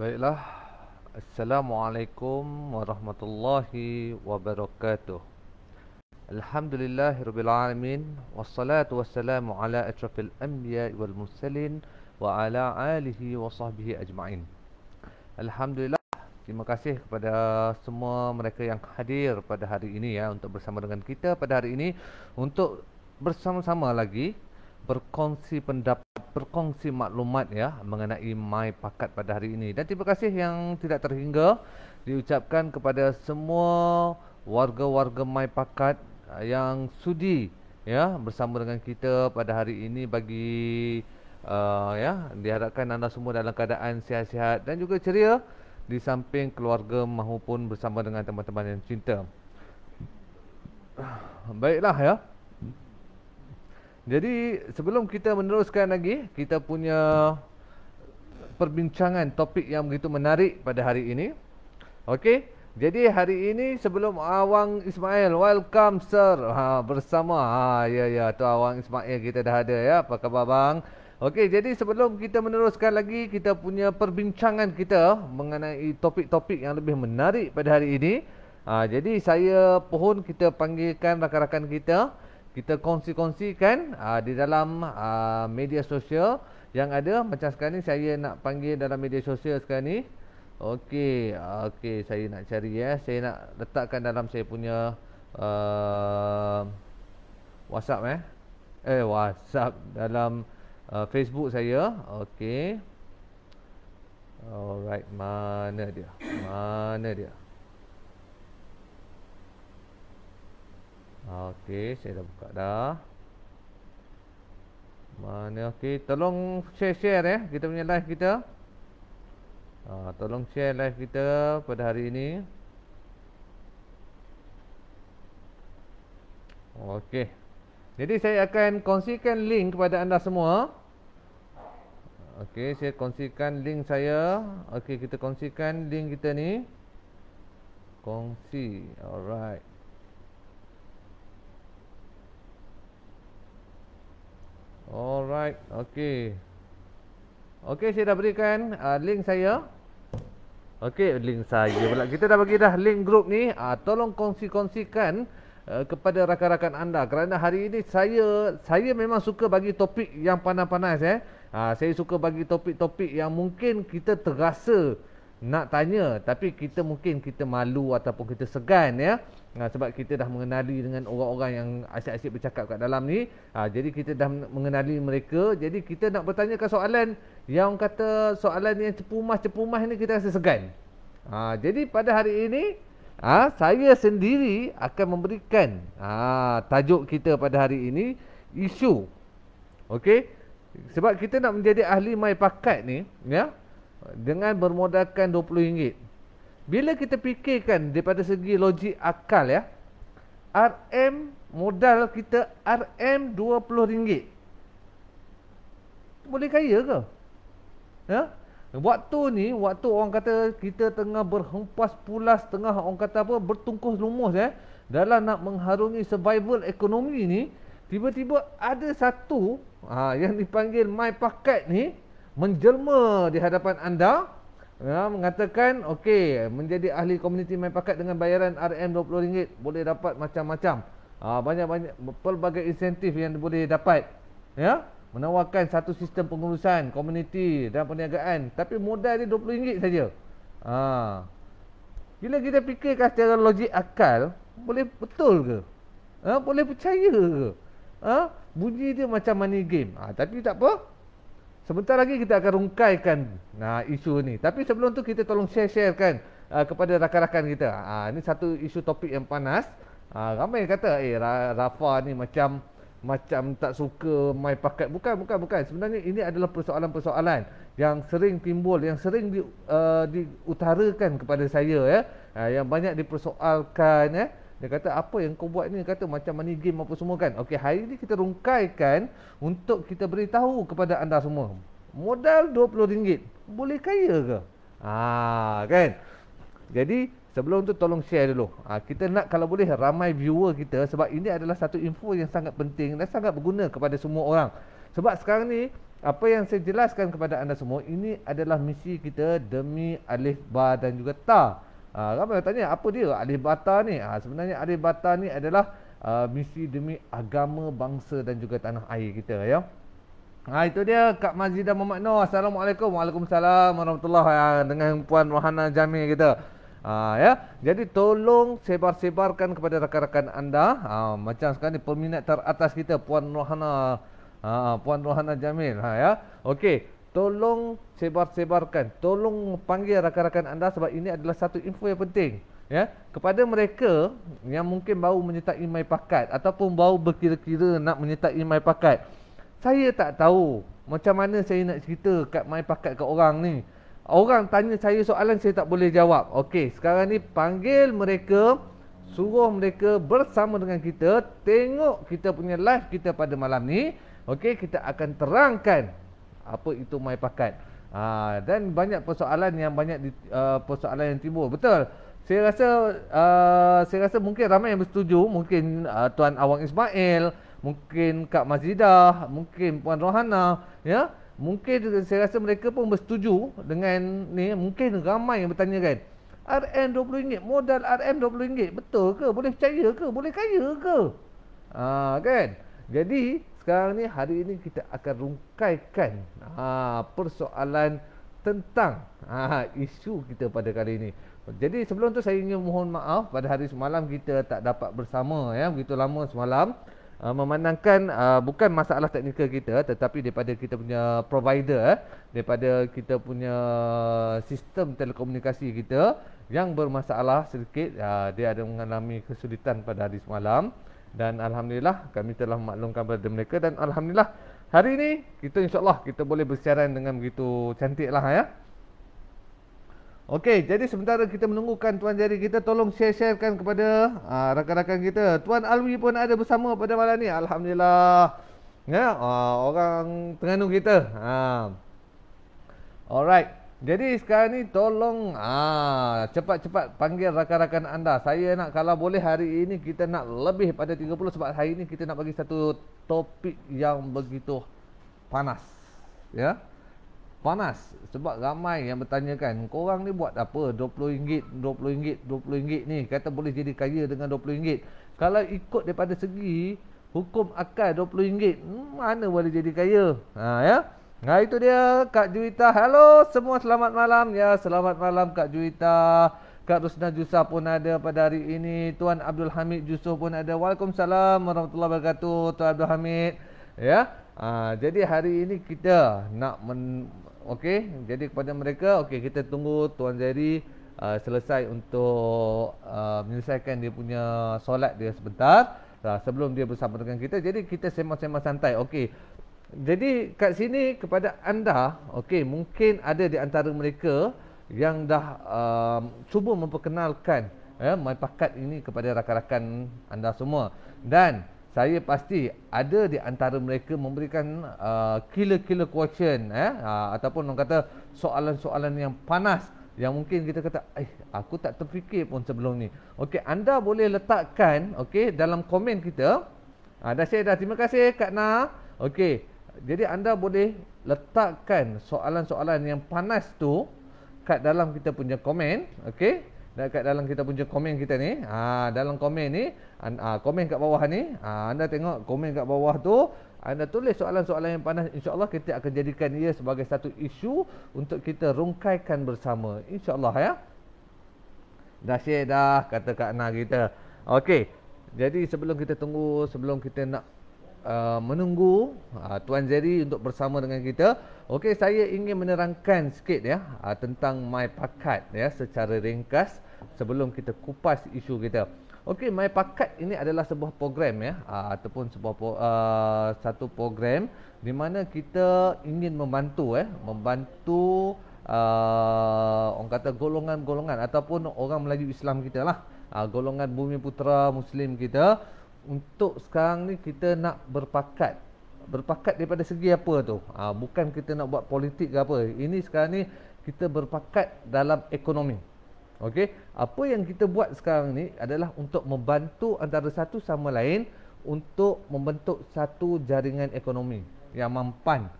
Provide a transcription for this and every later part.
Baiklah, Assalamualaikum warahmatullahi wabarakatuh. Alhamdulillahirrabbilalamin. Wassalatu wassalamu ala ashrafil anbiya wal mursalin wa ala alihi wa sahbihi ajma'in. Alhamdulillah, terima kasih kepada semua mereka yang hadir pada hari ini ya, untuk bersama dengan kita pada hari ini untuk bersama-sama lagi berkongsi pendapat, berkongsi maklumat ya mengenai My Pakat pada hari ini. Dan terima kasih yang tidak terhingga diucapkan kepada semua warga-warga My Pakat yang sudi ya bersama dengan kita pada hari ini bagi ya diharapkan anda semua dalam keadaan sihat-sihat dan juga ceria di samping keluarga maupun bersama dengan teman-teman yang cinta. Baiklah ya. Jadi sebelum kita meneruskan lagi kita punya perbincangan topik yang begitu menarik pada hari ini. Okey, jadi hari ini sebelum Awang Ismail, welcome sir. Bersama ya tu Awang Ismail kita dah ada ya. Apa khabar bang? Okey, jadi sebelum kita meneruskan lagi kita punya perbincangan kita mengenai topik-topik yang lebih menarik pada hari ini. Jadi saya pohon kita panggilkan rakan-rakan kita kongsi-kongsikan di dalam media sosial yang ada. Macam sekarang ni saya nak panggil dalam media sosial sekarang ni. Okey, saya nak cari ya. Saya nak letakkan dalam saya punya WhatsApp WhatsApp dalam Facebook saya. Okey. Alright, mana dia? Okey, saya dah buka dah. Mana? Okey, tolong share ya kita punya live kita. Tolong share live kita pada hari ini. Okey. Jadi saya akan kongsikan link kepada anda semua. Okey, saya kongsikan link saya. Okey, kita kongsikan link kita ni. Kongsi. Alright. Alright, okey. Okey, saya dah berikan link saya. Okey, link saya pula. Kita dah bagi dah link grup ni. Tolong kongsi-kongsikan kepada rakan-rakan anda kerana hari ini saya memang suka bagi topik yang panas-panas saya suka bagi topik-topik yang mungkin kita terasa nak tanya tapi kita malu ataupun kita segan ya. Sebab kita dah mengenali dengan orang-orang yang asyik-asyik bercakap kat dalam ni. Jadi kita dah mengenali mereka. Jadi kita nak bertanyakan soalan yang kata soalan yang cepu-mas ni kita rasa segan. Jadi pada hari ini saya sendiri akan memberikan tajuk kita pada hari ini isu. Okey. Sebab kita nak menjadi ahli My Pakat ni ya dengan bermodalkan RM20. Bila kita fikirkan daripada segi logik akal ya, modal kita RM20. Boleh kaya ke? Ya? Waktu orang kata kita tengah berhempas pulas, tengah orang kata apa, bertungkus lumus dalam nak mengharungi survival ekonomi ni, tiba-tiba ada satu yang dipanggil My Pakat ni menjelma di hadapan anda mengatakan okey, menjadi ahli komuniti My Pakat dengan bayaran RM20 boleh dapat macam-macam. Banyak-banyak pelbagai insentif yang boleh dapat ya, menawarkan satu sistem pengurusan komuniti dan perniagaan tapi modal dia RM20 saja. Bila kita fikirkan secara logik akal, boleh betul ke? Boleh percaya ke? Bunyi dia macam money game. Tapi tak apa. Sebentar lagi kita akan rungkaikan isu ni. Tapi sebelum tu kita tolong share-sharekan kepada rakan-rakan kita. Ini satu isu topik yang panas. Ramai kata Rafa ni macam tak suka My Pakat. Bukan. Sebenarnya ini adalah persoalan-persoalan yang sering timbul, yang sering diutarakan kepada saya yang banyak dipersoalkan Dia kata apa yang kau buat ni, kata macam money game apa semua kan. Okey, hari ni kita rungkaikan untuk kita beritahu kepada anda semua. Modal RM20 boleh kaya ke? Kan. Jadi sebelum tu tolong share dulu. Kita nak kalau boleh ramai viewer kita sebab ini adalah satu info yang sangat penting dan sangat berguna kepada semua orang. Sebab sekarang ni apa yang saya jelaskan kepada anda semua, ini adalah misi kita demi alif, ba dan juga ta. Ramai tanya apa dia alif, ba, ta ni? Sebenarnya alif, ba, ta ni adalah misi demi agama, bangsa dan juga tanah air kita, ya. Itu dia Kak Mazidah Muhammad Noor. Assalamualaikum. Waalaikumsalam warahmatullahi, dengan Puan Rohana Jamil kita. Ya, jadi tolong sebar-sebarkan kepada rakan-rakan anda. Macam sekarang ni peminat teratas kita Puan Rohana, Puan Rohana Jamil. Ya, okey. Tolong sebar-sebarkan. Tolong panggil rakan-rakan anda sebab ini adalah satu info yang penting. Ya, kepada mereka yang mungkin baru menyertai MyPakat ataupun baru berkira-kira nak menyertai MyPakat. Saya tak tahu macam mana saya nak cerita kat MyPakat kat orang ni. Orang tanya saya soalan, saya tak boleh jawab. Okey, sekarang ni panggil mereka, suruh mereka bersama dengan kita, tengok kita punya live kita pada malam ni. Okey, kita akan terangkan apa itu MyPakat. Dan banyak persoalan yang persoalan yang timbul. Betul. Saya rasa mungkin ramai yang bersetuju, mungkin Tuan Awang Ismail, mungkin Kak Mazidah, mungkin Puan Rohana, ya. Mungkin saya rasa mereka pun bersetuju dengan ni. Mungkin ramai yang bertanya kan, RM RM20, modal RM RM20, betul ke? Boleh percaya ke? Boleh kaya ke? Kan? Jadi sekarang ni, hari ini kita akan rungkaikan persoalan tentang isu kita pada kali ini. Jadi sebelum tu saya ingin mohon maaf, pada hari semalam kita tak dapat bersama, ya, begitu lama semalam. Memandangkan bukan masalah teknikal kita, tetapi daripada kita punya provider, daripada kita punya sistem telekomunikasi kita yang bermasalah sedikit. Dia ada mengalami kesulitan pada hari semalam, dan alhamdulillah kami telah memaklumkan kepada mereka, dan alhamdulillah hari ini kita insya-Allah kita boleh bersiaran dengan begitu cantiklah, ya. Okey, jadi sementara kita menunggukan Tuan Jerry, kita tolong share-sharekan kepada rakan-rakan kita. Tuan Alwi pun ada bersama pada malam ni. Alhamdulillah. Ya, orang Terengganu kita. Alright. Jadi sekarang ni tolong cepat-cepat panggil rakan-rakan anda. Saya nak, kalau boleh hari ini kita nak lebih pada 30, sebab hari ini kita nak bagi satu topik yang begitu panas. Ya. Panas sebab ramai yang bertanyakan, korang ni buat apa RM20, RM20, RM20 ni, kata boleh jadi kaya dengan RM20. Kalau ikut daripada segi hukum akal RM20, mana boleh jadi kaya? Ya. Itu dia Kak Juwita. Halo semua, selamat malam. Ya, selamat malam Kak Juwita. Kak Rusna Jusah pun ada pada hari ini. Tuan Abdul Hamid Jusuh pun ada. Waalaikumsalam warahmatullahi wabarakatuh Tuan Abdul Hamid. Ya. Jadi hari ini kita nak okey, jadi kepada mereka, okey, kita tunggu Tuan Jerry selesai untuk menyelesaikan dia punya solat dia sebentar sebelum dia bersama dengan kita. Jadi kita sembang-sembang santai. Okey. Jadi kat sini kepada anda, okey, mungkin ada di antara mereka yang dah cuba memperkenalkan MyPakat ini kepada rakan-rakan anda semua, dan saya pasti ada di antara mereka memberikan killer question, ataupun orang kata soalan-soalan yang panas, yang mungkin kita kata, aku tak terfikir pun sebelum ni. Okey, anda boleh letakkan dalam komen kita. Dah share dah, terima kasih Kak Na. Okey, jadi anda boleh letakkan soalan-soalan yang panas tu kat dalam kita punya komen, okey. Dekat dalam kita punya komen kita ni, dalam komen ni, komen kat bawah ni, anda tengok komen kat bawah tu, anda tulis soalan-soalan yang panas. InsyaAllah kita akan jadikan ia sebagai satu isu untuk kita rungkaikan bersama, InsyaAllah, ya. Dah share dah, kata Kak Ana kita. Okey, jadi sebelum kita tunggu, sebelum kita nak menunggu Tuan Jerry untuk bersama dengan kita, okey, saya ingin menerangkan sikit, ya, tentang MyPakat, ya, secara ringkas sebelum kita kupas isu kita. Okey, MyPakat ini adalah sebuah program, ya, ataupun sebuah satu program di mana kita ingin membantu orang kata golongan-golongan ataupun orang Melayu Islam kita lah, golongan Bumi Putera Muslim kita. Untuk sekarang ni kita nak berpakat daripada segi apa tu? Bukan kita nak buat politik ke apa. Ini sekarang ni kita berpakat dalam ekonomi. Okey, apa yang kita buat sekarang ni adalah untuk membantu antara satu sama lain untuk membentuk satu jaringan ekonomi yang mampan.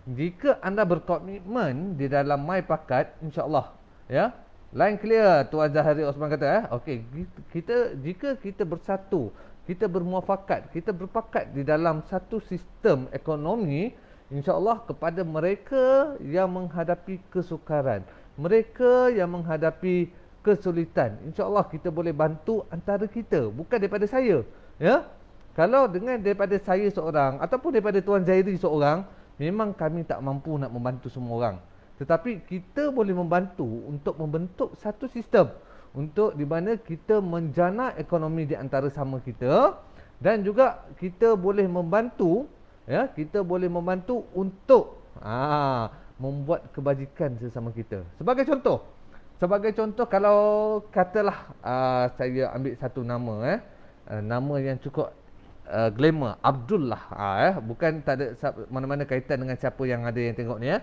Jika anda berkomitmen di dalam My Pakat, insya-Allah, ya. Line clear, Tuan Zahari Osman kata, okey, jika kita bersatu, kita bermuafakat, kita berpakat di dalam satu sistem ekonomi, insya-Allah kepada mereka yang menghadapi kesukaran, mereka yang menghadapi kesulitan, insya-Allah kita boleh bantu antara kita, bukan daripada saya, ya. Kalau dengan daripada saya seorang ataupun daripada Tuan Zairi seorang, memang kami tak mampu nak membantu semua orang. Tetapi kita boleh membantu untuk membentuk satu sistem untuk di mana kita menjana ekonomi di antara sama kita, dan juga kita boleh membantu, ya, kita boleh membantu untuk membuat kebajikan sesama kita. Sebagai contoh kalau katalah saya ambil satu nama, nama yang cukup glamour, Abdullah, bukan tak ada mana-mana kaitan dengan siapa yang ada yang tengok ni, ya.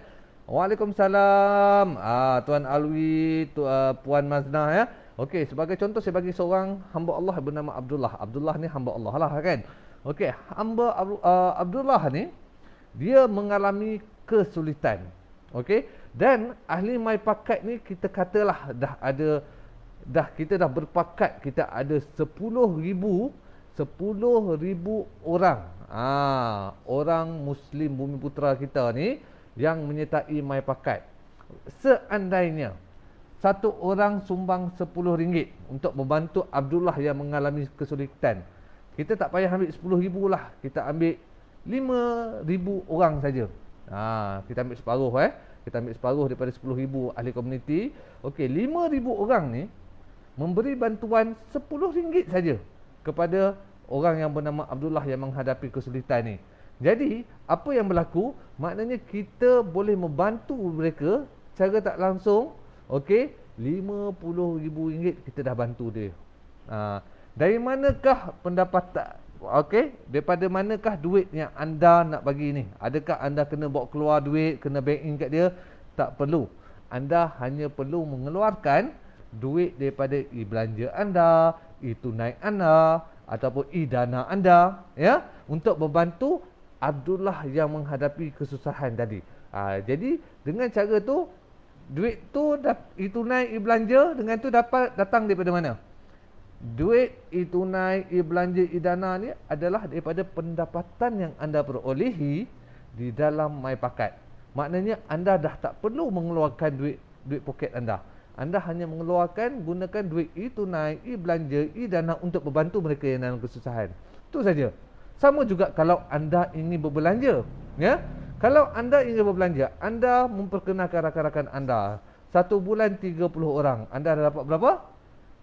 Waalaikumsalam, Tuan Alwi, Puan Maznah, ya. Okey, sebagai contoh saya bagi seorang hamba Allah bernama Abdullah. Abdullah ni hamba Allah lah, kan. Okey, hamba Abdullah ni dia mengalami kesulitan. Okey, dan ahli My Pakat ni kita katalah kita dah berpakat, kita ada 10,000 orang, orang Muslim Bumiputera kita ni yang menyertai My Pakat. Seandainya satu orang sumbang RM10 untuk membantu Abdullah yang mengalami kesulitan, kita tak payah ambil 10,000 lah, kita ambil 5,000 orang saja. Kita ambil separuh, kita ambil separuh daripada 10,000 ahli komuniti. Okey, 5,000 orang ni memberi bantuan RM10 saja kepada orang yang bernama Abdullah yang menghadapi kesulitan ni. Jadi, apa yang berlaku? Maknanya kita boleh membantu mereka secara tak langsung. Okey, RM50,000 kita dah bantu dia. Dari manakah pendapatan? Okey, daripada manakah duit yang anda nak bagi ni? Adakah anda kena bawa keluar duit, kena bank in kat dia? Tak perlu. Anda hanya perlu mengeluarkan duit daripada belanja anda, tunai anda, ataupun dana anda, ya, untuk membantu Abdullah yang menghadapi kesusahan tadi. Jadi dengan cara tu, duit tu tunai belanja dengan tu dapat datang daripada mana? Duit tunai belanja dana ni adalah daripada pendapatan yang anda perolehi di dalam My Pakat. Maknanya anda dah tak perlu mengeluarkan duit poket anda. Anda hanya gunakan duit tunai, belanja, dana untuk membantu mereka yang dalam kesusahan. Itu saja. Sama juga kalau anda ingin berbelanja, ya. Kalau anda ingin berbelanja, anda memperkenalkan rakan-rakan anda. Satu bulan 30 orang, anda dah dapat berapa?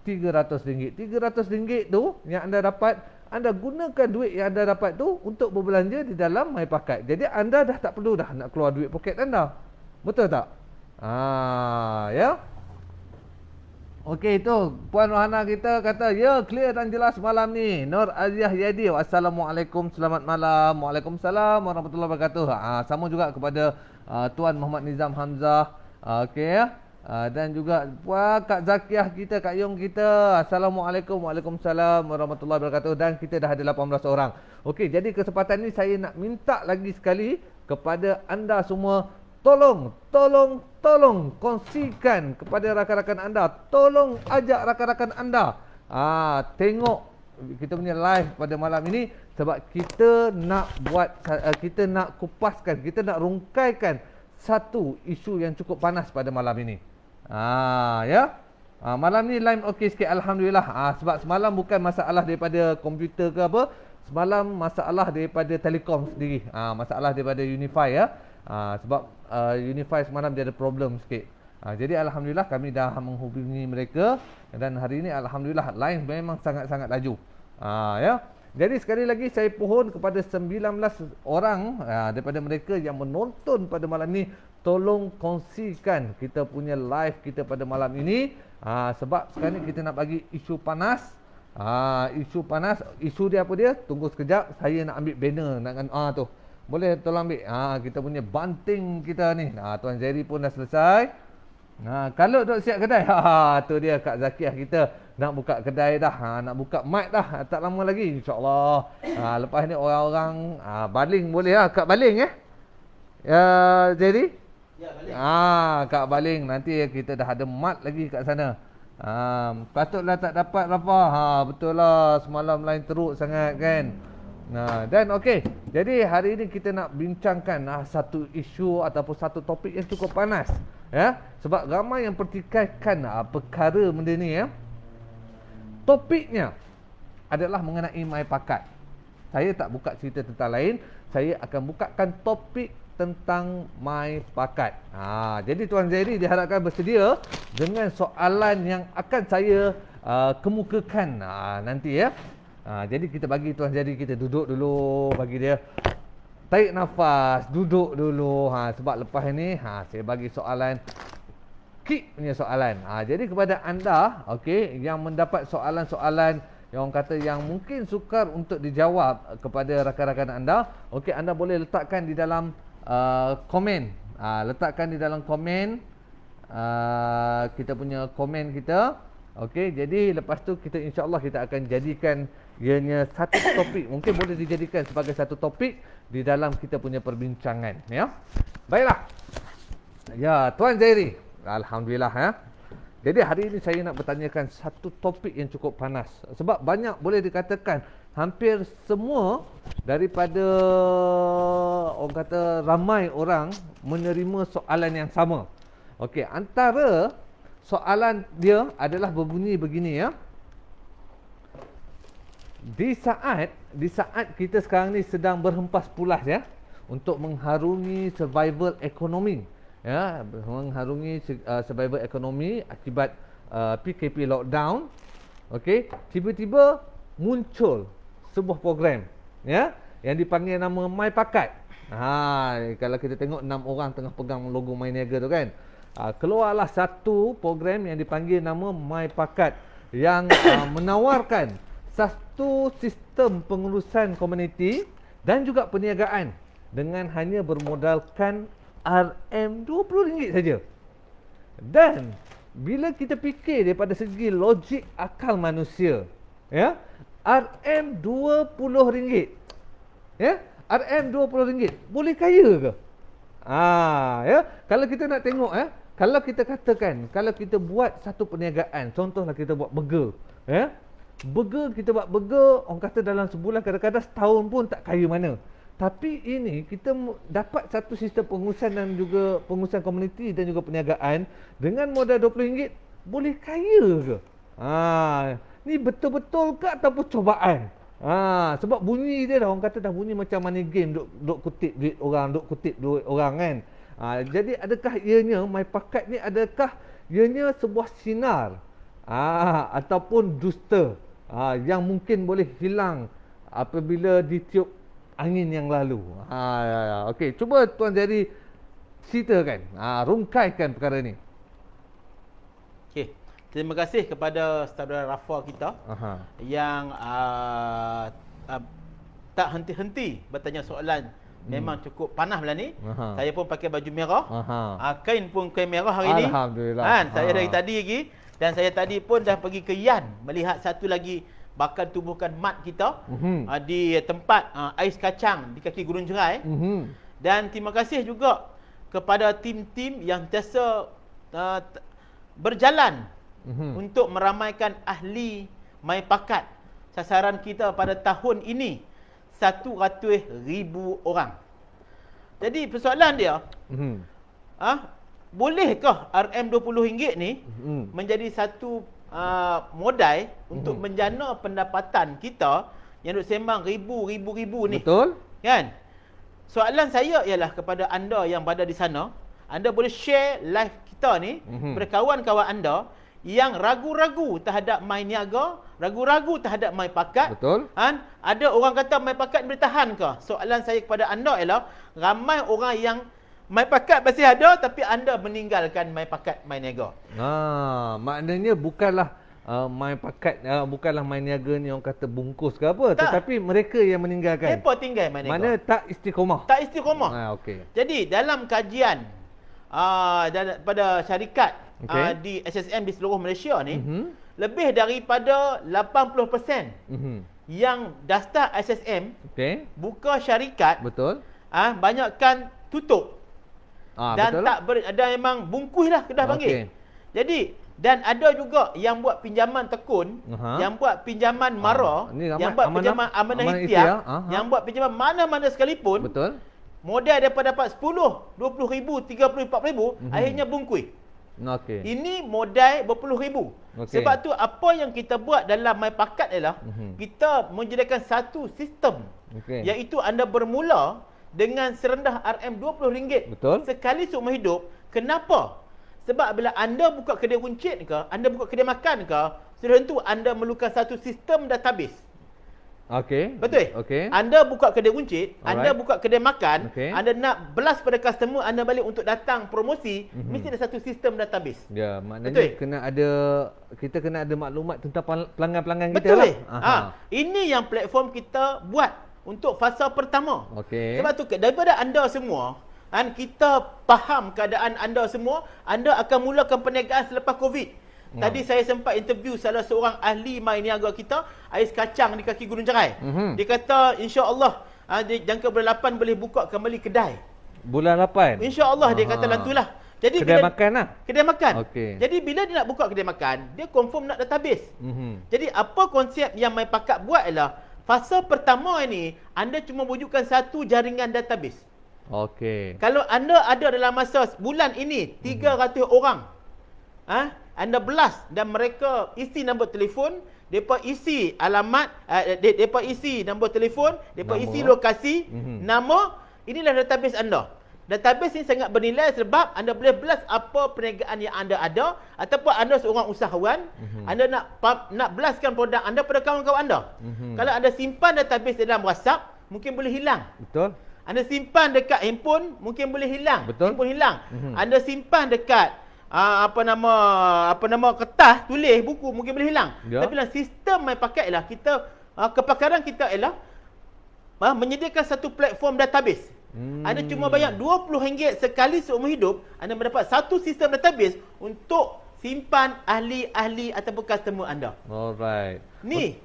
RM300. RM300 tu yang anda dapat, anda gunakan duit yang anda dapat tu untuk berbelanja di dalam My Pakat. Jadi anda dah tak perlu dah nak keluar duit poket anda. Betul tak? Ya. Okey, itu Puan Rohana kita kata, ya, clear dan jelas malam ni. Nur Aziah Yadi, Assalamualaikum, selamat malam. Waalaikumsalam warahmatullahi wabarakatuh. Sama juga kepada Tuan Muhammad Nizam Hamzah. Okey, ya. Dan juga Kak Zakiah kita, Kak Yong kita, Assalamualaikum, Waalaikumsalam warahmatullahi wabarakatuh. Dan kita dah ada 18 orang. Okey, jadi kesempatan ni saya nak minta lagi sekali kepada anda semua, tolong kongsikan kepada rakan-rakan anda. Tolong ajak rakan-rakan anda tengok kita punya live pada malam ini, sebab kita nak kita nak kupaskan, kita nak rungkaikan satu isu yang cukup panas pada malam ini. Ya. Malam ni line okey sikit, alhamdulillah. Sebab semalam bukan masalah daripada komputer ke apa, semalam masalah daripada Telekom sendiri. Masalah daripada Unify, ya. Sebab Unify semalam dia ada problem sikit. Jadi alhamdulillah kami dah menghubungi mereka, dan hari ini alhamdulillah line memang sangat-sangat laju. Ya. Jadi sekali lagi saya pohon kepada 19 orang daripada mereka yang menonton pada malam ini, tolong kongsikan kita punya live kita pada malam ini. Sebab sekarang ni kita nak bagi isu panas. Isu dia apa dia? Tunggu sekejap, saya nak ambil banner nak tu. Boleh tolong ambil kita punya banting kita ni. Tuan Zairi pun dah selesai. Kalau duk siap kedai, tu dia Kak Zakiah kita nak buka kedai dah, nak buka mic dah, tak lama lagi, insya-Allah. Lepas ni orang-orang baling boleh lah, Kak baling Jadi? Ya, Baling. Kak Baling, nanti kita dah ada mat lagi kat sana. Patutlah tak dapat Rafa. Betul lah, semalam lain teruk sangat kan. Dan okey, jadi hari ini kita nak bincangkan satu isu ataupun satu topik yang cukup panas, ya. Sebab ramai yang pertikaikan perkara benda ni, ya. Topiknya adalah mengenai my pakat. Saya tak buka cerita tentang lain, saya akan bukakan topik tentang my pakat. Jadi Tuan Zairi diharapkan bersedia dengan soalan yang akan saya kemukakan nanti, ya. Jadi kita bagi Tuan Zairi, kita duduk dulu, bagi dia tarik nafas, duduk dulu. Sebab lepas ni saya bagi soalan, keep punya soalan. Jadi kepada anda, okey, yang mendapat soalan-soalan yang orang kata yang mungkin sukar untuk dijawab kepada rakan-rakan anda, okey, anda boleh letakkan di dalam komen. Letakkan di dalam komen kita punya komen kita. Okey, jadi lepas tu kita insya-Allah kita akan jadikan ianya satu topik, mungkin boleh dijadikan sebagai satu topik di dalam kita punya perbincangan, ya. Baiklah. Ya, Tuan Zairi, alhamdulillah, ya. Jadi hari ini saya nak bertanyakan satu topik yang cukup panas. Sebab banyak, boleh dikatakan hampir semua daripada orang kata ramai orang menerima soalan yang sama. Okey, antara soalan dia adalah berbunyi begini, ya. Di saat kita sekarang ni sedang berhempas pulas, ya, untuk mengharungi survival ekonomi, ya, mengharungi survival ekonomi akibat PKP lockdown. Okey, tiba-tiba muncul sebuah program, ya, yang dipanggil nama My Pakat. Kalau kita tengok 6 orang tengah pegang logo My Niaga tu kan. Keluarlah satu program yang dipanggil nama My Pakat yang menawarkan satu sistem pengurusan komuniti dan juga perniagaan dengan hanya bermodalkan RM20 saja. Dan bila kita fikir daripada segi logik akal manusia, ya, RM20, ya, RM20 boleh kaya ke? Ya, kalau kita nak tengok, ya, kalau kita katakan, kalau kita buat satu perniagaan, contohlah kita buat burger, ya. Burger, kita buat burger, orang kata dalam sebulan, kadang-kadang setahun pun tak kaya mana. Tapi ini kita dapat satu sistem pengurusan dan juga pengurusan komuniti dan juga perniagaan dengan modal RM20, boleh kaya ke? Ni betul-betul ke ataupun cobaan? Sebab bunyi dia dah, orang kata dah bunyi macam money game, duk kutip duit orang, duk kutip duit orang kan. Jadi adakah ianya My Pakat ni, adakah ianya sebuah sinar ataupun dusta yang mungkin boleh hilang apabila ditiup angin yang lalu? Okey, cuba Tuan Zairi ceritakan, rungkaikan perkara ni. Okey, terima kasih kepada saudara Rafa kita yang tak henti-henti bertanya soalan. Memang cukup panas belah ni. Saya pun pakai baju merah. Kain pun kain merah hari ni. Alhamdulillah. Saya dari tadi lagi. Dan saya tadi pun dah pergi ke Yan melihat satu lagi bakal tubuhkan mat kita di tempat ais kacang di kaki Gunung Jerai. Dan terima kasih juga kepada tim-tim yang sentiasa berjalan untuk meramaikan ahli My Pakat. Sasaran kita pada tahun ini 100,000 orang. Jadi persoalan dia, bolehkah RM20 ni menjadi satu modal untuk menjana pendapatan kita yang duk sembang ribu ni? Betul. Kan? Soalan saya ialah kepada anda yang berada di sana, anda boleh share live kita ni kepada kawan-kawan anda yang ragu-ragu terhadap My Niaga, ragu-ragu terhadap My Pakat. Betul. Ada orang kata My Pakat boleh tahan ke? Soalan saya kepada anda ialah, ramai orang yang My Pakat masih ada tapi anda meninggalkan My Pakat, My Niaga. Maknanya bukanlah My Pakat, bukanlah My Niaga ni orang kata bungkus ke apa, tak. Tetapi mereka yang meninggalkan. Mereka tinggal My Niaga. Mana tak istiqomah. Tak istiqomah. Okey. Jadi dalam kajian pada syarikat di SSM di seluruh Malaysia ni, lebih daripada 80% yang daftar SSM buka syarikat. Betul. Banyakkan tutup. Dan betul tak dan memang bungkus lah Kedah panggil. Jadi dan ada juga yang buat pinjaman tekun, yang buat pinjaman mara, yang buat pinjaman amanah ikhtiar, yang buat pinjaman mana-mana sekalipun. Betul. Modal dapat 10, 20 ribu, 30, 40 ribu, akhirnya bungkus. Ini modal berpuluh ribu. Sebab tu apa yang kita buat dalam MyPakat ialah kita menyediakan satu sistem, iaitu anda bermula dengan serendah RM20 sekali seumur hidup. Kenapa? Sebab bila anda buka kedai runcit ke, anda buka kedai makan ke, sudah tentu anda memerlukan satu sistem database. Betul? Anda buka kedai runcit, anda buka kedai makan, anda nak blast pada customer anda balik untuk datang promosi, mesti ada satu sistem database. Ya, maknanya kita kena ada maklumat tentang pelanggan-pelanggan kita lah. Ini yang platform kita buat untuk fasa pertama. Sebab tu daripada anda semua, kita faham keadaan anda semua, anda akan mulakan perniagaan selepas COVID. Tadi saya sempat interview salah seorang ahli mai niaga kita, ais kacang di kaki Gunung Cerai. Dia kata insya-Allah jangka bulan 8 boleh buka kembali kedai. Bulan 8? Insya-Allah dia kata lantulah. Jadi kedai makan lah? Kedai makan. Jadi bila dia nak buka kedai makan, dia confirm nak database. Jadi apa konsep yang MyPakat buat ialah fasa pertama ini anda cuma wujudkan satu jaringan database. Kalau anda ada dalam masa bulan ini 300 orang, anda blast dan mereka isi nombor telefon, depa isi alamat, depa isi nombor telefon, depa isi lokasi, nama, inilah database anda. Database ini sangat bernilai sebab anda boleh blast apa perniagaan yang anda ada, ataupun anda seorang usahawan, anda nak blastkan produk anda pada kawan-kawan anda. Kalau anda simpan database dalam WhatsApp, mungkin boleh hilang. Anda simpan dekat handphone, mungkin boleh hilang. Handphone hilang. Anda simpan dekat apa nama kertas tulis buku, mungkin boleh hilang. Tapi dalam sistem MyPakat ialah kita kepakaran kita ialah menyediakan satu platform database. Anda cuma bayar RM20 sekali seumur hidup, anda mendapat satu sistem database untuk simpan ahli-ahli ataupun customer anda. Ni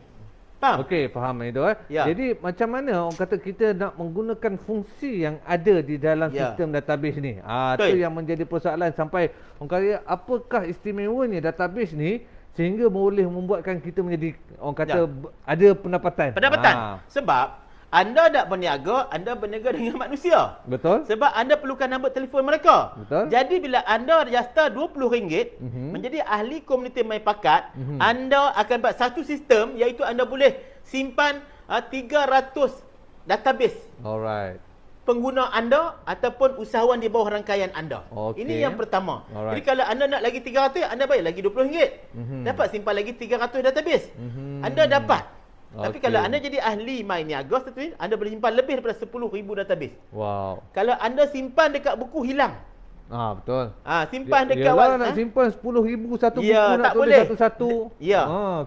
faham? Faham itu. Jadi macam mana orang kata kita nak menggunakan fungsi yang ada di dalam sistem database ni? Itu yang menjadi persoalan sampai orang kata apakah istimewanya database ni sehingga boleh membuatkan kita menjadi orang kata ada pendapatan. Sebab anda tak berniaga, anda berniaga dengan manusia. Sebab anda perlukan nombor telefon mereka. Jadi bila anda register RM20 menjadi ahli komuniti MyPakat, anda akan dapat satu sistem, iaitu anda boleh simpan 300 database pengguna anda ataupun usahawan di bawah rangkaian anda. Ini yang pertama. Jadi kalau anda nak lagi 300, anda bayar lagi RM20. Dapat simpan lagi 300 database. Anda dapat. Tapi kalau anda jadi ahli MyNiaga, anda boleh simpan lebih daripada 10,000 database. Kalau anda simpan dekat buku, hilang. Simpan dekat nak simpan 10,000 satu buku, nak tulis satu-satu.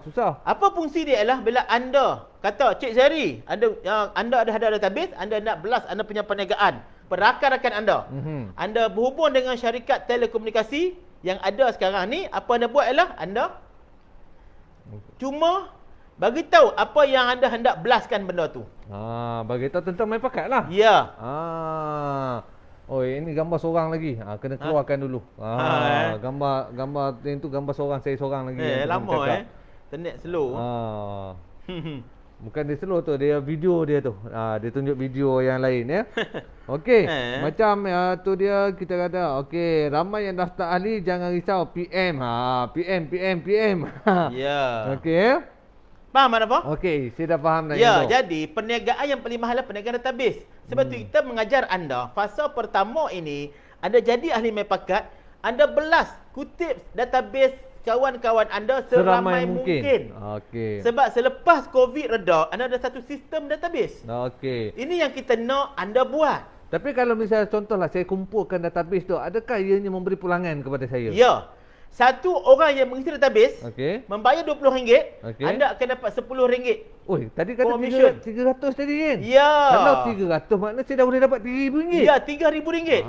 Susah. Apa fungsi dia ialah bila anda kata, Cik Zahri, anda ada database, anda nak blast anda punya perniagaan, rakan-rakan anda. Anda berhubung dengan syarikat telekomunikasi yang ada sekarang ni, apa anda buat ialah anda cuma bagi tahu apa yang anda hendak blastkan benda tu. Bagi tahu tentang MyPakat lah. Ini gambar seorang lagi. Kena keluarkan dulu. Gambar itu gambar seorang, saya seorang lagi. Lama internet slow. Bukan dia slow tu, dia video dia tu. Dia tunjuk video yang lain ya. Macam tu dia kita kata, ramai yang daftar ahli, jangan risau, PM. PM. Faham apa? Saya dah faham dah. Jadi perniagaan yang paling mahal adalah perniagaan database. Sebab tu kita mengajar anda fasa pertama ini, anda jadi ahli MyPakat, anda blast, kutip database kawan-kawan anda seramai mungkin. Sebab selepas COVID reda, anda ada satu sistem database. Ini yang kita nak anda buat. Tapi kalau misalnya contohlah saya kumpulkan database tu, adakah ianya memberi pulangan kepada saya? Satu orang yang mengisi database membayar RM20, anda akan dapat RM10. Tadi kata 300 tadi kan? Kalau 300 maknanya saya dah boleh dapat RM3,000. RM3,000.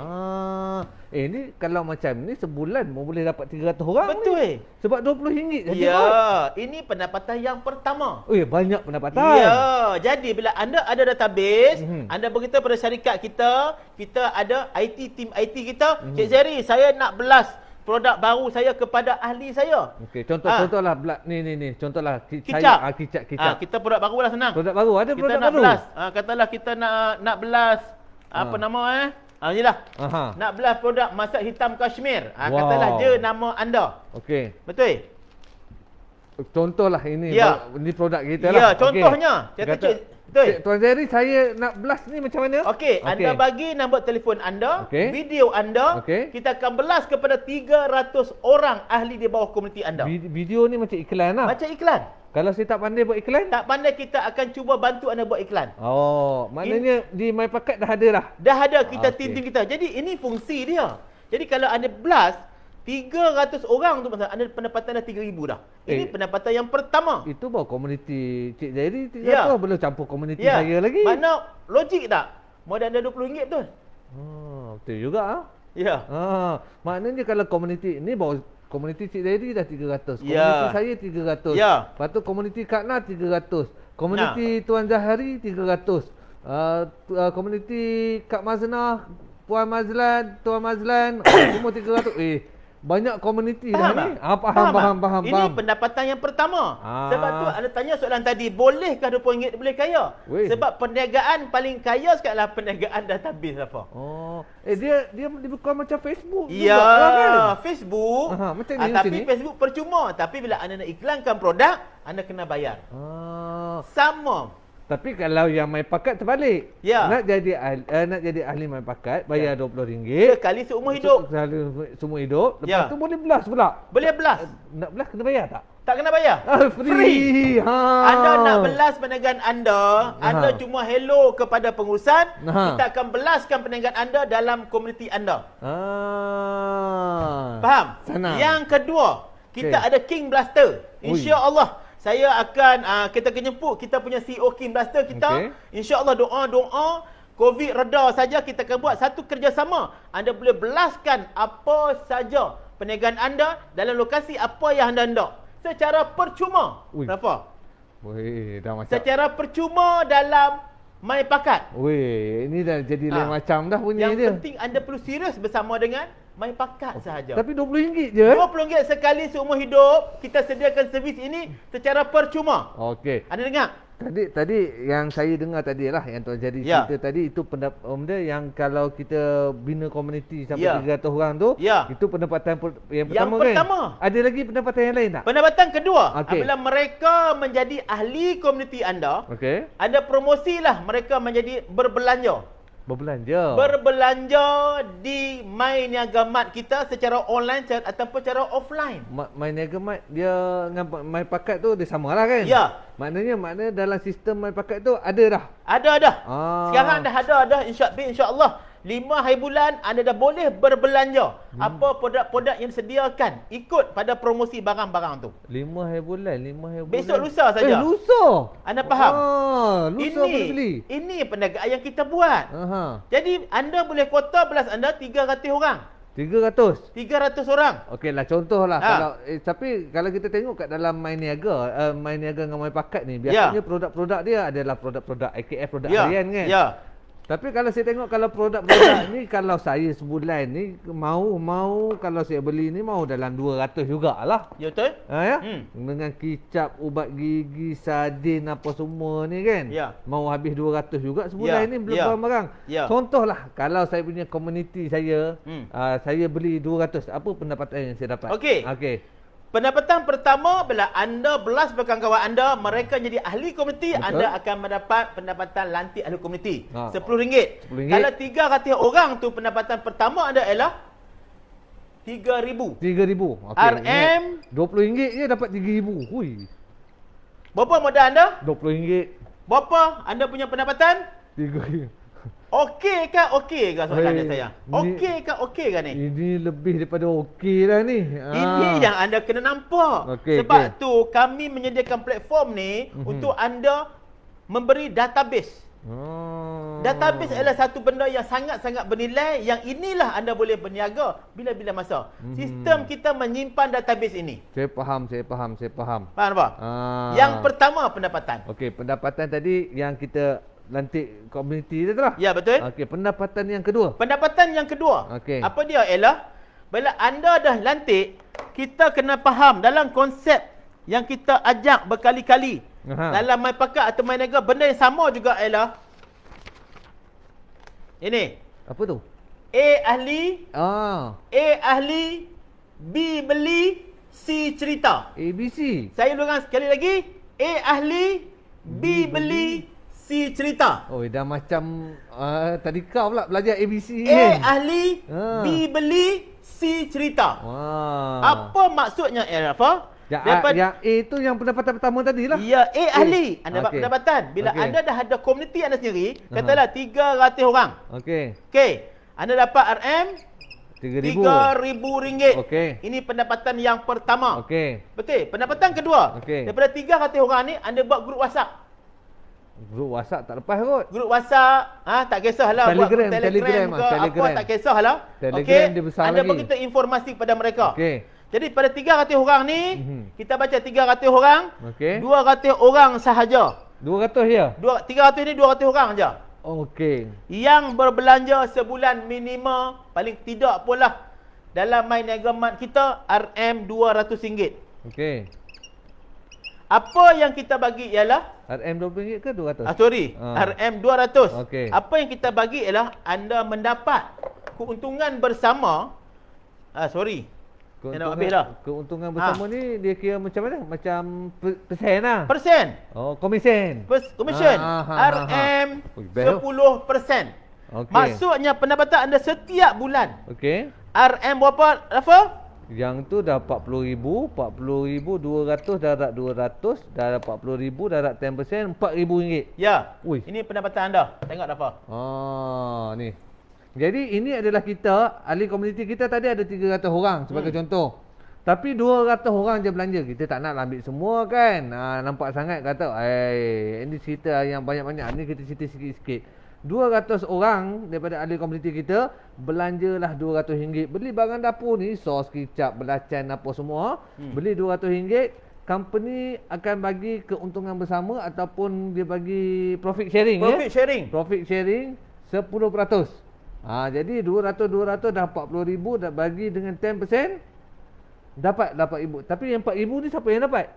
Ni kalau macam ni sebulan boleh dapat 300 orang Betul. ni. Sebab RM20 saja. Ya, ini pendapatan yang pertama. Oh, banyak pendapatan. Ya, jadi bila anda ada database, anda beritahu pada syarikat kita, kita ada IT, tim IT kita, Cik Zeri, saya nak belas produk baru saya kepada ahli saya. Okey, contohlah ni. Contohlah Kicap. Kicap. Kita produk baru lah senang. Produk baru ada Kita produk nak baru. belas. Katalah kita nak belas apa nama inilah. Nak belas produk masak hitam Kashmir. Katalah je nama anda. Okey. Betul? Contohlah ini ini produk kita lah. Ya, contohnya. Kata betul. Tuan Zeri, saya nak belas ni macam mana? Okey, anda bagi nombor telefon anda, video anda, kita akan belas kepada 300 orang ahli di bawah komuniti anda. Video ni macam iklan lah. Macam iklan. Kalau saya tak pandai buat iklan? Tak pandai, kita akan cuba bantu anda buat iklan. Oh, maknanya di MyPakat dah ada dah. Dah ada kita tim-tim kita. Jadi ini fungsi dia. Jadi kalau anda belas 300 orang tu anda pendapatan dah 3,000 dah. Ini pendapatan yang pertama. Itu baru komuniti Cik Zeri 300 belum campur komuniti saya lagi. Mana logik tak? Modal anda RM20 betul? Betul juga Ya. Maknanya kalau komuniti ni baru komuniti Cik Zeri dah 300. Komuniti saya 300. Lepas tu komuniti Kak Na 300. Komuniti Tuan Zahari 300. Komuniti Kak Maznah, Puan Mazlan, Tuan Mazlan semua 300. Banyak komuniti dah ni. Faham. Ini pendapatan yang pertama. Sebab tu anda tanya soalan tadi, bolehkah RM20 boleh kaya? Sebab perniagaan paling kaya sekali lah perniagaan database apa. Dia bukan macam Facebook. Ya, kan? Facebook. Macam ni, tapi Facebook percuma. Tapi bila anda nak iklankan produk, anda kena bayar. Sama. Tapi kalau yang MyPakat terbalik. Nak jadi ahli MyPakat bayar RM20 sekali seumur hidup. Sekali seumur hidup. Lepas tu boleh belas pula. Boleh belas. Nak belas kena bayar tak? Tak kena bayar. Free. Anda nak belas perniagaan anda, anda cuma hello kepada pengurusan, kita akan belaskan perniagaan anda dalam komuniti anda. Faham? Senang. Yang kedua, kita ada King Blaster. InsyaAllah saya akan kita jemput kita punya CEO King Blaster kita. InsyaAllah doa-doa COVID reda saja, kita akan buat satu kerjasama. Anda boleh belaskan apa saja perniagaan anda dalam lokasi apa yang anda nak secara percuma. Kenapa? Dah macam secara percuma dalam MyPakat. Ini dah jadi lain macam dah bunyi dia. Yang penting anda perlu serius bersama dengan MyPakat sahaja. Tapi RM20 je. RM20 sekali seumur hidup. Kita sediakan servis ini secara percuma. Okey. Anda dengar? Tadi yang saya dengar tadi lah, yang Tuan Jadi cerita tadi, itu benda yang kalau kita bina komuniti sampai 300 orang tu, itu pendapatan yang pertama kan? Ada lagi pendapatan yang lain tak? Pendapatan kedua, apabila mereka menjadi ahli komuniti anda, anda promosilah mereka menjadi berbelanja. Berbelanja di My Niaga Mart kita secara online ataupun secara offline. My Niaga Mart dia dengan MyPakat tu dia sama lah kan? Maknanya dalam sistem MyPakat tu ada dah? Ada. Sekarang dah ada insya-Allah 5 hari bulan anda dah boleh berbelanja apa produk-produk yang disediakan ikut pada promosi barang-barang tu. 5 hari bulan. Besok lusa saja. Lusa. Anda faham? Lusa boleh beli. Ini perniagaan yang kita buat. Jadi anda boleh kuota belas anda 300 orang. 300 orang. Okeylah, contohlah kalau tapi kalau kita tengok kat dalam My Niaga dengan MyPakat ni biasanya produk-produk dia adalah produk-produk AKF, produk harian kan? Tapi kalau saya tengok kalau produk-produk ni, kalau saya sebulan ni mau kalau saya beli ni mau dalam 200 jugalah. Ya betul? Dengan kicap, ubat gigi, sardin apa semua ni kan. Mau habis 200 juga sebulan ni belum barang. Contohlah kalau saya punya komuniti saya saya beli 200, apa pendapatan yang saya dapat? Okey. Pendapatan pertama, bila anda belas kawan-kawan anda, mereka jadi ahli komuniti, anda akan mendapat pendapatan lantik ahli komuniti. RM10. Kalau 300 orang tu, pendapatan pertama anda ialah RM3,000. RM RM20 je dapat RM3,000. Berapa modal anda? RM20. Berapa anda punya pendapatan? RM3,000. Okey ke soalan saya? Okey ke ni? Ini lebih daripada okey dah ni. Ini yang anda kena nampak. Sebab tu kami menyediakan platform ni untuk anda memberi database. Database adalah satu benda yang sangat-sangat bernilai, yang inilah anda boleh berniaga bila-bila masa. Sistem kita menyimpan database ini. Saya faham. Faham apa? Yang pertama pendapatan. Okey, pendapatan tadi yang kita lantik komuniti tu lah. Ya, betul. Okey, pendapatan yang kedua. Pendapatan yang kedua. Okey. Apa dia ialah, bila anda dah lantik, kita kena faham dalam konsep yang kita ajak berkali-kali. Dalam MyPakat atau MyNiaga, benda yang sama juga ialah ini. Apa tu? A ahli, A ahli, B beli, C cerita. ABC. Saya ulang sekali lagi. A ahli, B beli, C cerita. Oh, dah macam tadi kau pula belajar ABC A kan? ahli, B beli, C cerita. Wah. Apa maksudnya, Rafa? Yang A tu yang pendapatan pertama tadi lah. Ya, A ahli. Anda dapat Okey. pendapatan. Bila Okey. anda dah ada komuniti anda sendiri, katalah 300 orang. Okey. Okey. Anda dapat RM RM3,000. RM3,000. Okey. Ini pendapatan yang pertama. Okey. Betul. Pendapatan kedua. Okey. Daripada 300 orang ni, anda buat grup WhatsApp. Grup WhatsApp tak lepas kot. Grup WhatsApp, tak kisahlah. Telegram, buat Telegram, ke Telegram. apa, tak kisahlah. Telegram dia besar anda lagi. beritahu informasi kepada mereka. Okey. Jadi pada 300 orang ni, kita baca 300 orang, Okey. 200 orang sahaja. 200 ya? 300 ni 200 orang je. Okey. Yang berbelanja sebulan minimum, paling tidak pula dalam MyNiaga Mart kita, RM200. Okey. Apa yang kita bagi ialah RM20 ke 200? sorry, RM200. Okey. Apa yang kita bagi ialah anda mendapat keuntungan bersama. Saya nak habis dah. Keuntungan bersama ni dia kira macam mana? Macam persen lah. Persen. Oh, komisen. Commission. RM10%. Okey. Maksudnya pendapatan anda setiap bulan. Okey. RM berapa, Rafa? Yang tu dah 40,000, 40,200 darat 200, darat 40,000 darat 10%, RM4,000. Ya. Ui. Ini pendapatan anda. Tengok, Rafa. Ni. Jadi ini adalah kita, ahli komuniti kita tadi ada 300 orang sebagai contoh. Tapi 200 orang je belanja. Kita tak nak ambil semua kan. Nampak sangat kata, ini cerita yang banyak-banyak. Ni kita cerita sikit-sikit. 200 orang daripada ahli komuniti kita belanjalah RM200. Beli barang dapur ni, sos, kicap, belacan apa semua. Beli RM200. Company akan bagi keuntungan bersama ataupun dia bagi profit sharing. Profit sharing 10%. Jadi 200 dah 40,000, dah bagi dengan 10%, dapat 8,000. Tapi yang 4,000 ni siapa yang dapat?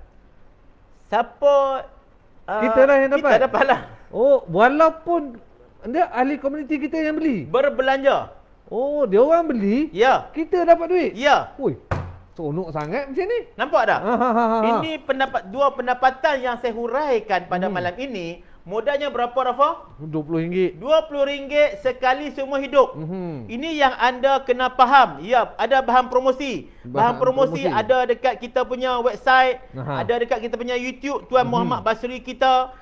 Kita lah yang dapat. Kita dapat lah. Oh, walaupun dia ahli komuniti kita yang beli. Berbelanja. Oh, dia orang beli. Ya. Kita dapat duit. Ya. Ui, seronok sangat macam ni. Nampak tak? Ini dua pendapatan yang saya huraikan pada malam ini. Modalnya berapa, Rafa? RM20. RM20 sekali seumur hidup. Ini yang anda kena faham. Ya, ada bahan promosi. Bahan promosi ada dekat kita punya website, ada dekat kita punya YouTube, Tuan Muhammad Basri kita.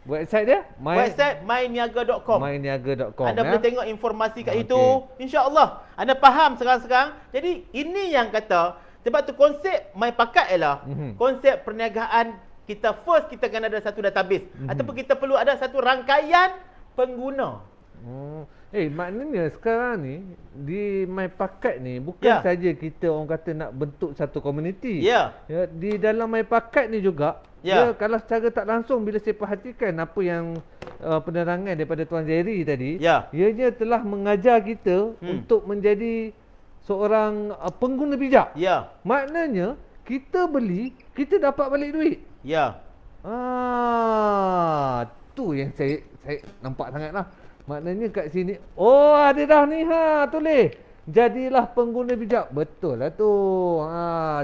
Website dia? Website myniaga.com. myniaga.com. Anda boleh tengok informasi kat itu. InsyaAllah. Anda faham sekarang-sekarang. Jadi ini yang kata, sebab tu konsep MyPakat ialah konsep perniagaan. Kita kena ada satu database, ataupun kita perlu ada satu rangkaian pengguna. Maknanya sekarang ni di MyPakat ni bukan saja kita orang kata nak bentuk satu komuniti. Di dalam MyPakat ni juga dia kalau secara tak langsung, bila saya perhatikan apa yang penerangan daripada Tuan Jerry tadi, ianya telah mengajar kita untuk menjadi seorang pengguna bijak. Maknanya kita beli, kita dapat balik duit. Tu yang saya nampak sangatlah. Maknanya kat sini, ada dah ni tulis. Jadilah pengguna bijak. Betul lah tu.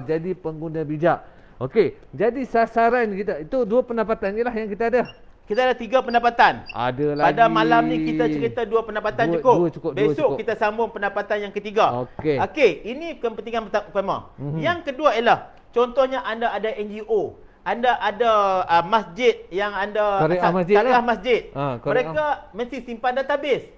Jadi pengguna bijak. Okey, jadi sasaran kita itu 2 pendapatan je lah yang kita ada. Kita ada 3 pendapatan. Ada lagi. Pada malam ni kita cerita 2 pendapatan cukup. Besok kita sambung pendapatan yang ketiga. Okey, ini kepentingan pertama. Yang kedua ialah, contohnya anda ada NGO. Anda ada masjid yang anda Syariah masjid. Mereka mesti simpan database.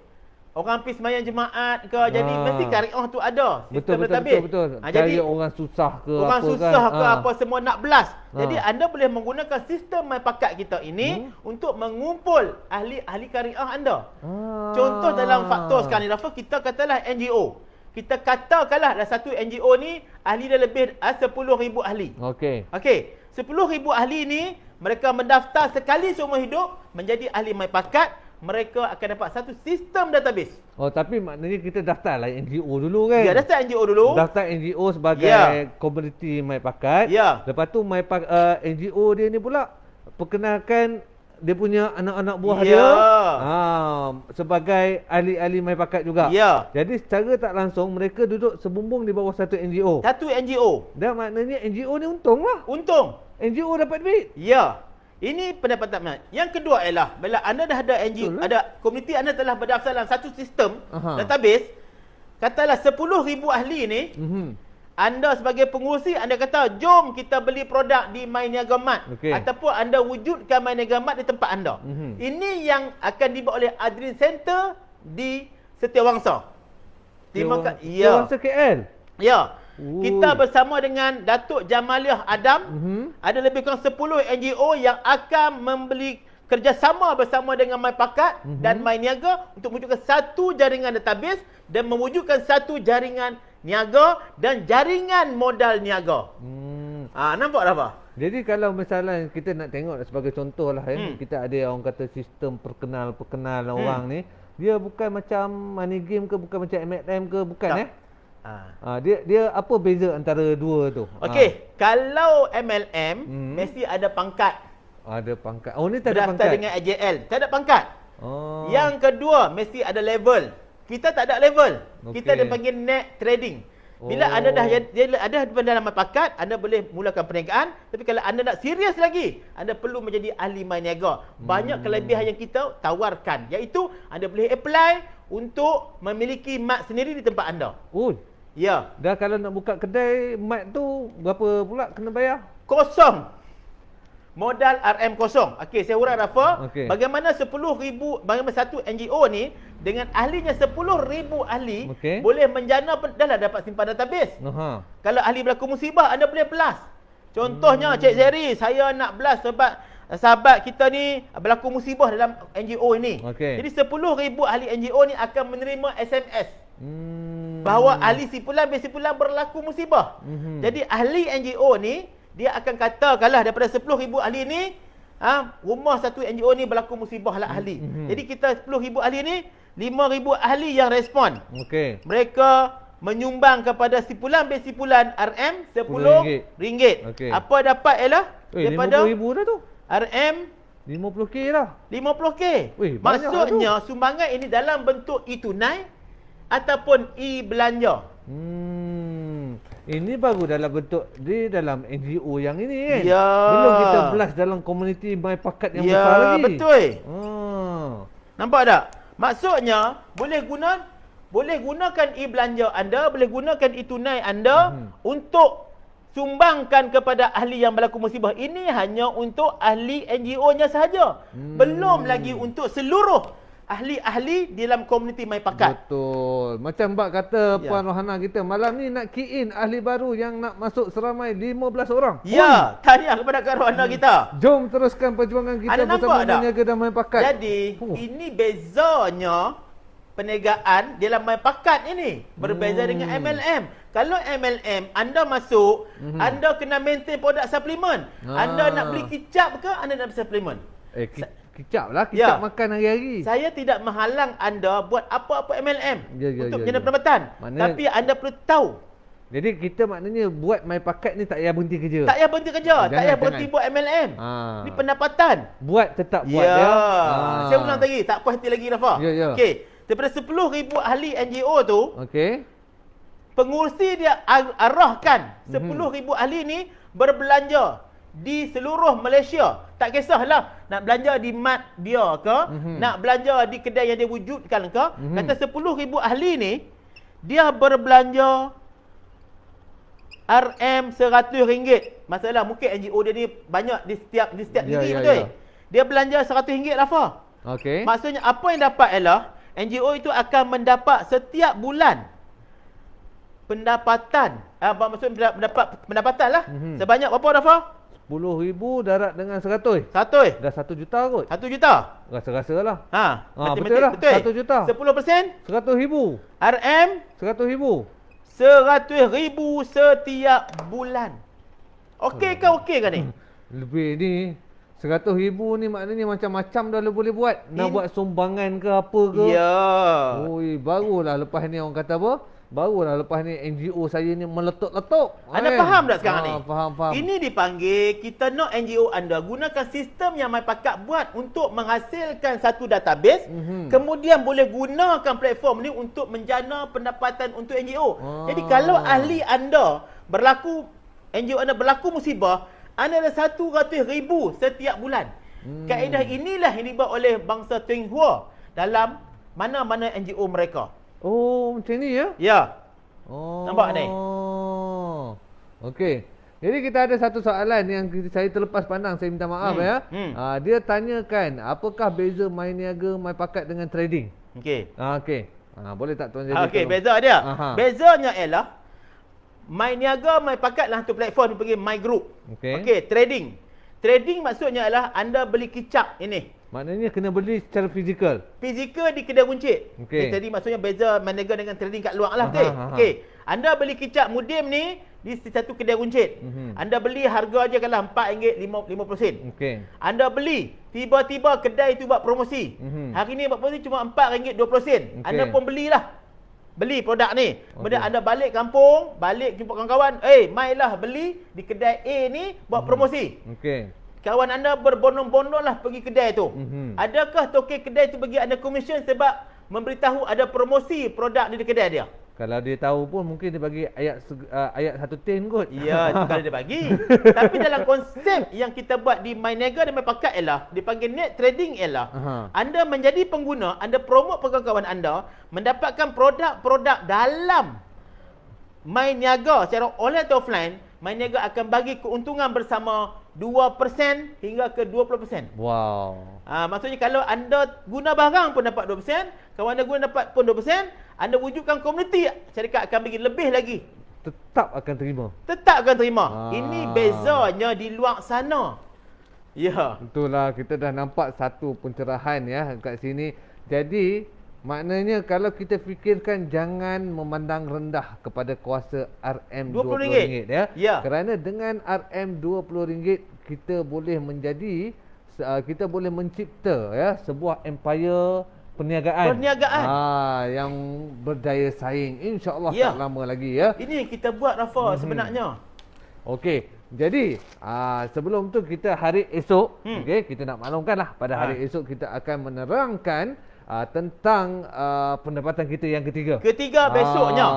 orang pergi sembahyang jemaat ke, jadi mesti Qariah tu ada. Sistem Betul. Jadi orang susah ke orang apa susah kan? ke apa semua nak blast. Jadi anda boleh menggunakan sistem My Pakat kita ini untuk mengumpul ahli-ahli Qariah anda. Contoh dalam faktor sekarang ni, Rafa, kita katalah NGO. Kita katakanlah dalam satu NGO ni ahli dia lebih 10,000 ahli. Okey. 10,000 ahli ni mereka mendaftar sekali seumur hidup menjadi ahli My Pakat. Mereka akan dapat satu sistem database. Oh, tapi maknanya kita daftarlah NGO dulu kan? Ya, daftar NGO dulu. Daftar NGO sebagai komuniti My Pakat. Ya. Lepas tu NGO dia ni pula perkenalkan dia punya anak-anak buah dia sebagai ahli-ahli My Pakat juga. Ya. Jadi secara tak langsung mereka duduk sebumbung di bawah satu NGO. Satu NGO. Dan maknanya NGO ni untung lah. Untung. NGO dapat duit. Ya. Ini pendapatan mana? Yang kedua ialah bila anda dah ada NGO, ada komuniti anda telah berdaftar dalam satu sistem database, katalah 10,000 ahli ni, anda sebagai pengurusi anda kata jom kita beli produk di My Niaga Mart ataupun anda wujudkan My Niaga Mart di tempat anda. Ini yang akan dibuat oleh Adrin Center di Setiawangsa. Setiawangsa KL. Ya. Kita bersama dengan Datuk Jamaliah Adam, ada lebih kurang 10 NGO yang akan membeli kerjasama bersama dengan My Pakat dan My Niaga untuk mewujudkan satu jaringan database dan mewujudkan satu jaringan niaga dan jaringan modal niaga. Nampak tak apa? Jadi kalau misalnya kita nak tengok sebagai contoh lah kita ada orang kata sistem perkenal orang ni, dia bukan macam money game ke, bukan macam MLM ke, bukan dia apa beza antara dua tu? Okey, kalau MLM mesti ada pangkat. Ada pangkat. Oh, ni tak ada pangkat. Berdaftar dengan AJL, tak ada pangkat. Yang kedua, mesti ada level. Kita tak ada level. Kita ada panggil net trading. Bila anda dah ada dalam pangkat, anda boleh mulakan perniagaan. Tapi kalau anda nak serius lagi, anda perlu menjadi ahli My Niaga. Banyak kelebihan yang kita tawarkan, iaitu anda boleh apply untuk memiliki mat sendiri di tempat anda. Ya. Dah kalau nak buka kedai mat tu berapa pula kena bayar? Kosong. Modal RM kosong. Okey, saya urang Rafa. Bagaimana 10,000, bagaimana satu NGO ni dengan ahlinya 10,000 ahli boleh menjana dah lah dapat simpan database. Kalau ahli berlaku musibah anda boleh blast. Contohnya Cik Zeri, saya nak blast sebab sahabat kita ni berlaku musibah dalam NGO ini. Jadi 10,000 ahli NGO ni akan menerima SMS. Bahawa ahli sipulan berlaku musibah. Jadi ahli NGO ni dia akan katakanlah daripada 10,000 ahli ni rumah satu NGO ni berlaku musibah lah ahli. Jadi kita 10,000 ahli ni 5,000 ahli yang respon. Mereka menyumbang kepada sipulan RM RM10. Apa dapat ialah daripada 50,000 dah tu. RM 50k dah. 50k. Maksudnya sumbangan ini dalam bentuk e-tunai ataupun e-belanja. Ini baru dalam bentuk dia dalam NGO yang ini kan. Ya. Belum kita blast dalam komuniti My Pakat yang besar lagi. Ya, betul. Nampak tak? Maksudnya boleh gunakan e-belanja anda, boleh gunakan e-tunai anda untuk sumbangkan kepada ahli yang berlaku musibah. Ini hanya untuk ahli NGO-nya sahaja. Belum lagi untuk seluruh ahli-ahli di dalam komuniti My Pakat. Betul. Macam Mbak kata Puan Rohana kita, malam ni nak key in ahli baru yang nak masuk seramai 15 orang. Ya, tahniah kepada Kak Rohana kita. Jom teruskan perjuangan kita bersama Niaga dan My Pakat. Jadi, ini bezanya perniagaan dalam My Pakat ini. Berbeza dengan MLM. Kalau MLM, anda masuk, anda kena maintain produk suplemen. Anda nak beli kicap ke, anda nak beli suplemen? Kicap lah, kicap makan hari-hari. Saya tidak menghalang anda buat apa-apa MLM untuk menjana pendapatan. Tapi anda perlu tahu. Jadi kita maknanya buat My Pakat ni tak payah berhenti kerja. Tak payah berhenti kerja, tak payah berhenti buat MLM. Ni pendapatan. Buat tetap buat dia. Saya ulang lagi, tak puas hati lagi Rafa. Okey, daripada 10,000 ahli NGO tu, pengurusi dia arahkan 10,000 ahli ni berbelanja di seluruh Malaysia. Tak kisahlah nak belanja di mat dia ke, nak belanja di kedai yang dia wujudkan ke. Kata 10,000 ahli ni dia berbelanja RM100. Masalah mungkin NGO dia ni banyak di setiap negeri betul. Dia belanja RM100 Rafa. Maksudnya apa yang dapat ialah NGO itu akan mendapat setiap bulan pendapatan. Maksudnya mendapat pendapatan lah. Sebanyak berapa, Rafa? 10,000 darat dengan 100. Dah 1 juta kot. 1 juta. Rasa-rasa lah. Matematik betul lah. betul. 1 juta. 10%? 100,000. RM? 100,000. 100,000 setiap bulan. Okey ke ni? Lebih ni 100,000 ni maknanya macam-macam dah boleh buat. Nak buat sumbangan ke apa ke. Ya. Oi, barulah lepas ni orang kata apa? Barulah lepas ni NGO saya ni meletup-letup. Anda faham tak sekarang ni? Faham. Ini dipanggil, kita nak NGO anda gunakan sistem yang MyPakat buat untuk menghasilkan satu database. Kemudian boleh gunakan platform ni untuk menjana pendapatan untuk NGO. Jadi kalau ahli anda berlaku, NGO anda berlaku musibah, anda ada 100,000 setiap bulan. Kaedah inilah yang dibuat oleh bangsa Tionghoa dalam mana-mana NGO mereka. Oh, macam ni ya? Ya. Oh. Nampak ni? Okey. Jadi kita ada satu soalan yang saya terlepas pandang, saya minta maaf ya. Dia tanyakan, apakah beza My Niaga, MyPakat dengan trading? Okey. Okey. Boleh tak tuan jadi? Okey, beza dia. Bezanya ialah My Niaga, MyPakat lah satu platform yang panggil My Group. Okey, trading. Trading maksudnya adalah anda beli kicap ini. Maknanya kena beli secara fizikal. Fizikal di kedai runcit. Okey. Jadi maksudnya beza My Niaga dengan trading kat luar lah. Okey. Anda beli kicap mudim ni di satu kedai runcit. Anda beli harga je kalau RM4.50. Okey. Anda beli, tiba-tiba kedai tu buat promosi. Hari ni buat promosi cuma RM4.20. Anda pun belilah. Beli produk ni. Kemudian anda balik kampung, balik jumpa kawan-kawan, mailah beli di kedai A ni buat promosi. Okey. Kawan anda berbondong-bondong lah pergi kedai tu. Adakah token kedai tu bagi anda komisen sebab memberitahu ada promosi produk di kedai dia? Kalau dia tahu pun mungkin dia bagi ayat 1 tin kot. Ya, itu kalau dia bagi. Tapi dalam konsep yang kita buat di My Niaga dan MyPakat ialah dipanggil net trading ialah anda menjadi pengguna, anda promote kawan-kawan anda mendapatkan produk-produk dalam My Niaga secara online atau offline. My Niaga akan bagi keuntungan bersama 2% hingga ke 20%. Wow. Maksudnya kalau anda guna barang pun dapat 2%, kalau anda guna dapat pun 2%, anda wujudkan komuniti, syarikat akan bagi lebih lagi. Tetap akan terima. Tetap akan terima. Ini bezanya di luar sana. Ya. Itulah, kita dah nampak satu pencerahan ya kat sini. Jadi maknanya kalau kita fikirkan jangan memandang rendah kepada kuasa RM20 ya. Kerana dengan RM20 kita boleh menjadi, kita boleh mencipta ya sebuah empire perniagaan. Yang berdaya saing, insya-Allah tak lama lagi ya. Ini yang kita buat, Rafa, sebenarnya. Okey. Jadi sebelum tu kita hari esok, okey, kita nak maklumkanlah pada hari esok kita akan menerangkan tentang pendapatan kita yang ketiga. Besoknya.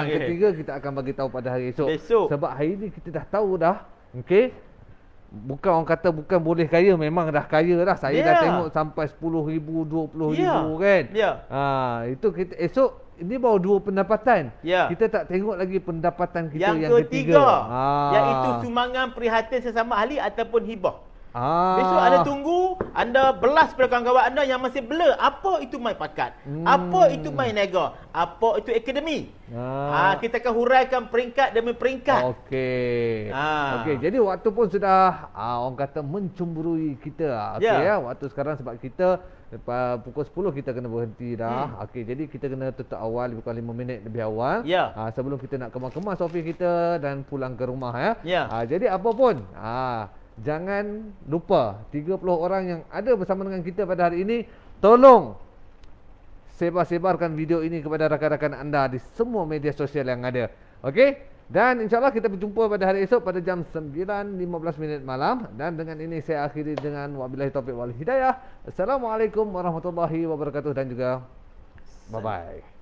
Yang ketiga kita akan bagi tahu pada hari esok. Sebab hari ni kita dah tahu dah. Okey. Bukan orang kata bukan boleh kaya, memang dah kaya dah. Saya dah tengok sampai 10,000, 20,000 kan. Itu kita esok ini baru 2 pendapatan. Kita tak tengok lagi pendapatan kita yang ketiga. Iaitu sumbangan prihatin sesama ahli ataupun hibah. Besok anda tunggu, anda belas pada kawan-kawan anda yang masih blur. Apa itu MyPakat? Apa itu My Niaga? Apa itu akademi? Kita akan huraikan peringkat demi peringkat. Okey. Okey, jadi waktu pun sudah orang kata mencemburui kita. Okey ya, waktu sekarang sebab kita pukul 10 kita kena berhenti dah. Okey, jadi kita kena tutup awal, bukan 5 minit lebih awal. Sebelum kita nak kemas-kemas ofis kita dan pulang ke rumah ya. Jadi apa pun, jangan lupa 30 orang yang ada bersama dengan kita pada hari ini, tolong sebar-sebarkan video ini kepada rakan-rakan anda di semua media sosial yang ada. Okey? Dan insya-Allah kita berjumpa pada hari esok pada jam 9.15 malam. Dan dengan ini saya akhiri dengan wabillahi taufiq wal hidayah. Assalamualaikum warahmatullahi wabarakatuh dan juga bye-bye.